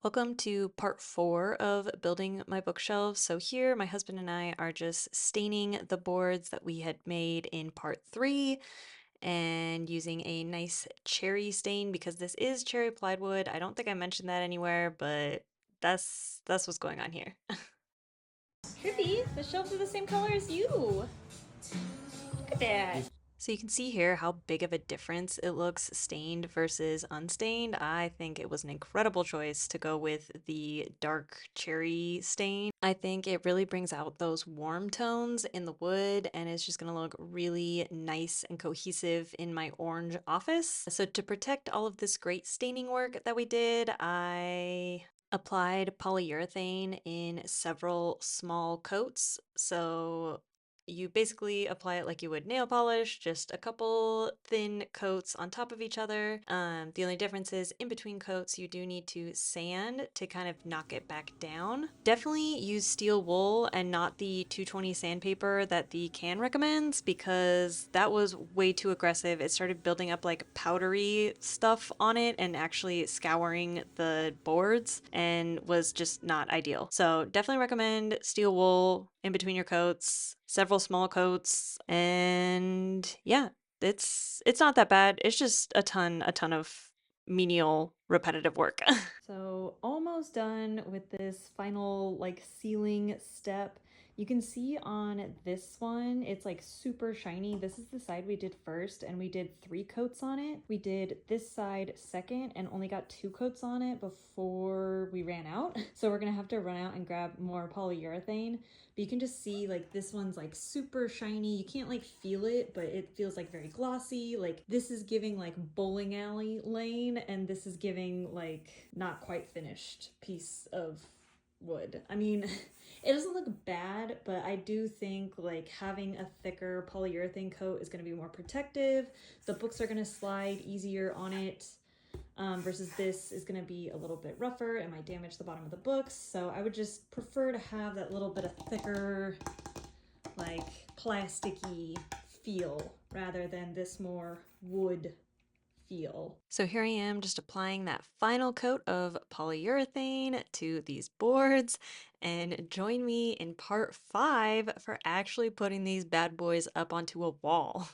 Welcome to part 4 of building my bookshelves. So here, my husband and I are just staining the boards that we had made in part 3 and using a nice cherry stain because this is cherry plywood. I don't think I mentioned that anywhere, but that's what's going on here. Trippy, the shelves are the same color as you. Look at that. So you can see here how big of a difference it looks stained versus unstained. I think it was an incredible choice to go with the dark cherry stain. I think it really brings out those warm tones in the wood and it's just going to look really nice and cohesive in my orange office. So to protect all of this great staining work that we did, I applied polyurethane in several small coats. So you basically apply it like you would nail polish, just a couple thin coats on top of each other. The only difference is in between coats, you do need to sand to kind of knock it back down. Definitely use steel wool and not the 220 sandpaper that the can recommends because that was way too aggressive. It started building up like powdery stuff on it and actually scouring the boards and was just not ideal. So definitely recommend steel wool in between your coats, several small coats, and yeah, it's not that bad. It's just a ton of menial repetitive work. So almost done with this final like sealing step. You can see on this one, it's like super shiny. This is the side we did first and we did 3 coats on it. We did this side second and only got 2 coats on it before we ran out. So we're gonna have to run out and grab more polyurethane. But you can just see like this one's like super shiny. You can't like feel it, but it feels like very glossy. Like this is giving like bowling alley lane and this is giving like not quite finished piece of wood. I mean, it doesn't look bad, but I do think like having a thicker polyurethane coat is going to be more protective. The books are going to slide easier on it. Versus this is going to be a little bit rougher and might damage the bottom of the books. So I would just prefer to have that little bit of thicker, like plasticky feel rather than this more wood feel. So here I am just applying that final coat of polyurethane to these boards, and join me in part 5 for actually putting these bad boys up onto a wall.